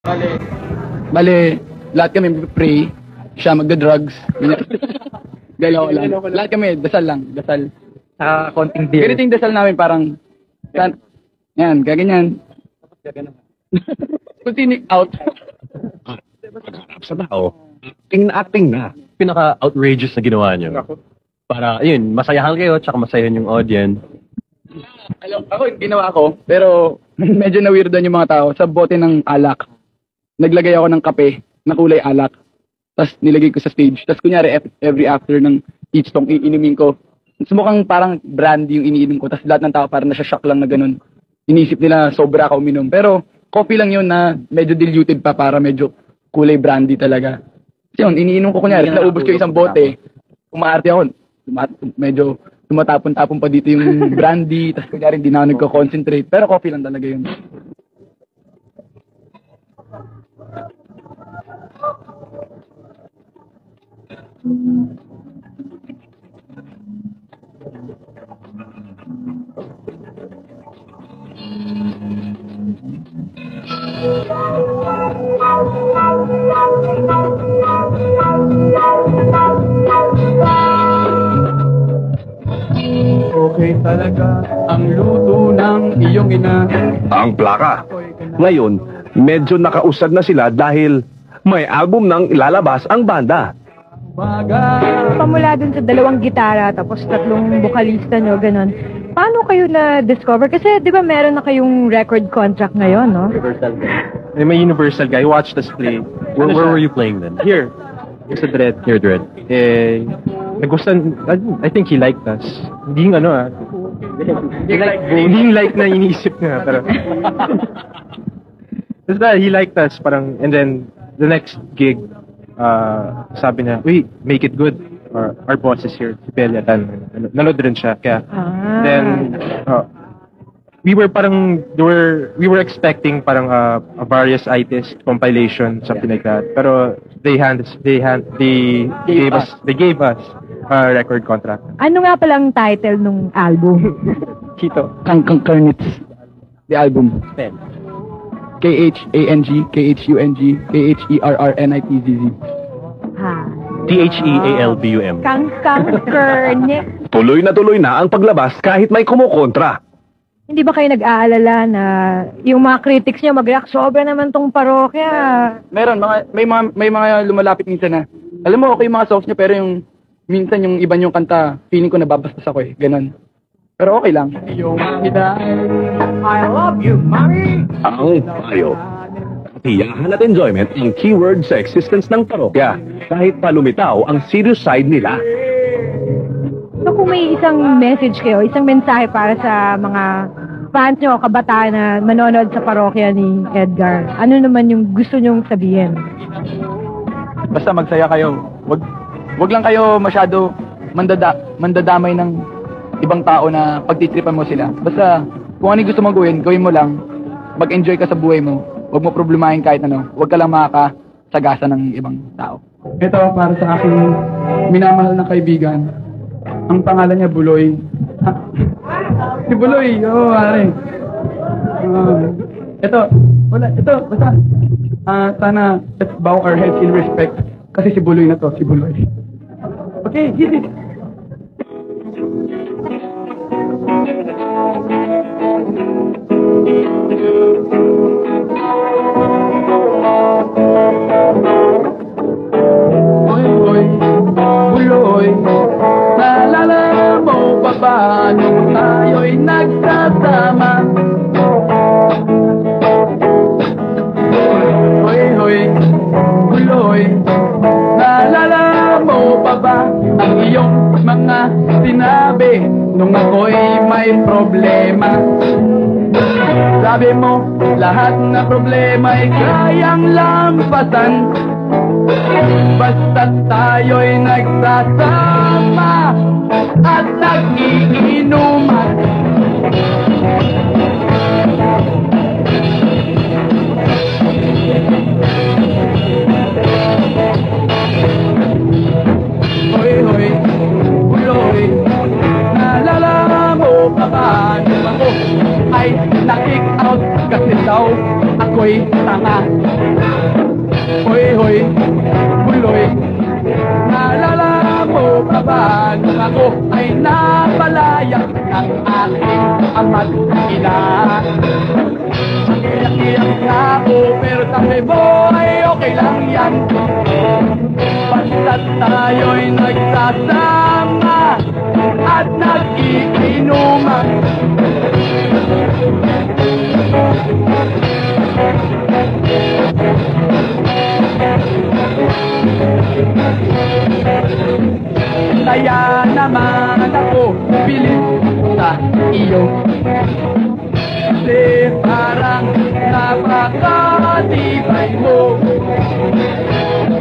Bale, bale, lahat kami pray, siya magda-drugs. Galaw lang. Lahat kami, dasal lang, dasal. Konting beer. Ganito yung dasal namin, parang, yan, gaganyan. Continue out. Pagharap sa tao, acting na. Pinaka-outrageous na ginawa niyo. Para, yun, masayahan kayo, tsaka masayahan yung audience. Ako, ginawa ko, pero medyo na-weirdoan yung mga tao. Sa bote ng alak, naglagay ako ng kape na kulay alak. Tapos nilagay ko sa stage. Tapos kunyari, every after ng each song, iinumin ko. Mukhang parang brandy yung iniinom ko. Tapos lahat ng tao parang nasa-shock lang na ganun. Inisip nila sobra ako uminom. Pero coffee lang yun na medyo diluted pa para medyo kulay brandy talaga. Kasi yun, iniinom ko kunyari, naubos ko isang bote. Umaarte ako. Medyo tumatapon-tapon pa dito yung brandy. Tapos kunyari, hindi na ako nagko-concentrate. Pero coffee lang talaga yun. Okay talaga ang luto ng iyong ina. Ang plaka. Ngayon, medyo nakausad na sila dahil may album nang ilalabas ang banda. Pamula dun sa 2 gitara, tapos 3 bokalista nyo, ganun. Paano kayo na-discover? Kasi di ba meron na kayong record contract ngayon, no? Universal guy. May Universal guy. Watched us play. Where were you playing then? Here. Sa Dread. Here, Dread. Nagustuhan, I think he liked us. Hindi yung ano hindi yung like na iniisip nga, pero basta he liked us, parang, and then the next gig, sabi niya, "Uy, make it good. Our boss is here." Si Belia Tan. Nanood rin siya, kaya then we were expecting parang a various artist compilation, something like that. Pero they gave us a record contract. Ano nga palang title nung album? Kito. Kangkang Karnits. The album. Pen. K-H-A-N-G, K-H-U-N-G, K-H-E-R-R-N-I-T-Z-Z. Ha. Thealbum. Kangkang Kernit. Tuloy na ang paglabas kahit may kumukontra. Hindi ba kayo nag-aalala na yung mga critics nyo mag-react, sobra naman tong parokya? Meron, may mga lumalapit minsan na, alam mo, okay yung mga songs niya, pero yung, minsan yung iba niyong kanta, feeling ko nababastos ako eh, ganun. Pero okay lang. Yung I love you, mommy! Ang payo. Katiyahan at enjoyment ang keyword sa existence ng parokya. Kahit pa lumitaw ang serious side nila. So kung may isang message kayo, isang mensahe para sa mga fans nyo, kabataan na manonood sa parokya ni Edgar, ano naman yung gusto nyong sabihin? Basta magsaya kayo. Wag lang kayo masyado mandadamay ng ibang tao na pagtitripan mo sila. Basta kung ano yung gusto mong gawin mo lang. Mag-enjoy ka sa buhay mo. Huwag mo problemahin kahit ano. Huwag ka lang makakasagasa ng ibang tao. Ito para sa aking minamahal na kaibigan. Ang pangalan niya Buloy. Si Buloy, oo, pare. Ito, basta. Sana let's bow our heads in respect. Kasi si Buloy na to, si Buloy. Okay, hit it. Oy, Buloy. Naalala mo pa ba nung tayo'y nagsasama? Hoy, Buloy. Naalala mo pa ba ang iyong mga sinabi nung ako'y may problema? Sabi mo, lahat na problema ay kayang lampasan. Basta tayo'y nagsasama at nag-iinuman. Hoy, Buloy. Naalala mo pa ba nung ako ay na-kick out kasi daw ako'y tanga? mag-ina. Iyak-iyak nga ako, pero sabi mo ay okay lang yan. Basta't tayo'y nagsasama at nag-iinuman. Kaya naman ako pilit sa iyo, kasi parang napakatibay mo.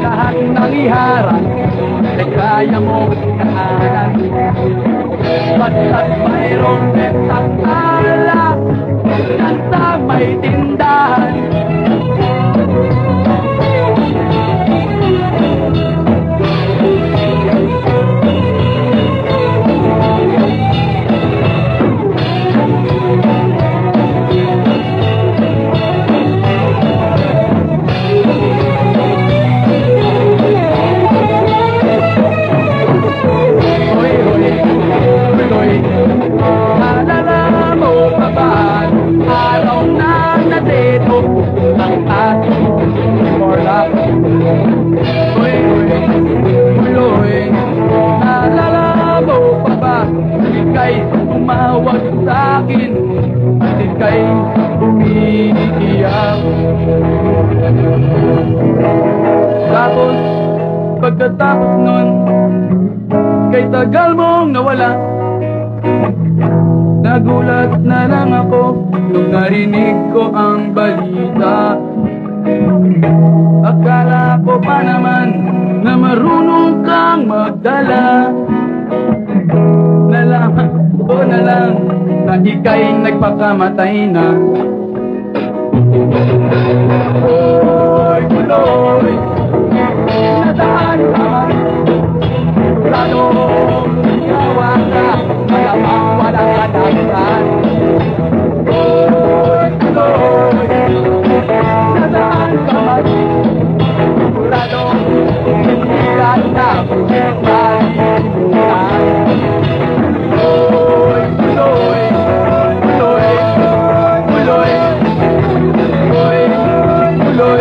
Lahat ng iharap ay kaya mo kaanan. Basta't mayroong betang alak nasa may tindahan. Naalala mo pa ba araw na nadeto ang ating morla? Uy, naalala mo pa ba ika'y tumawag sa akin at ika'y umiiyak? Tapos pagkatapos nun, kay tagal mong nawala, nagulat na lang ako nung narinig ko ang balita. Akala ko pa naman na marunong kang magdala. Nalaman ko na lang na ika'y nagpakamatay na. Oy, tuloy, nadaan ka man. Planong gawa ka, malamang wala ka dahilan. Oy, tuloy, nadaan ka man. Planong hihiran ka, malimutan. Oy, tuloy, tuloy, tuloy, tuloy, tuloy, tuloy,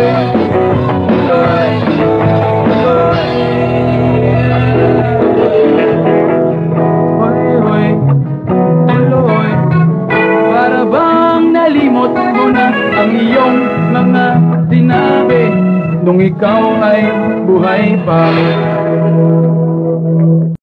tuloy. Para bang nalimot mo na ang iyong mga sinabi nung ikaw ay buhay pa?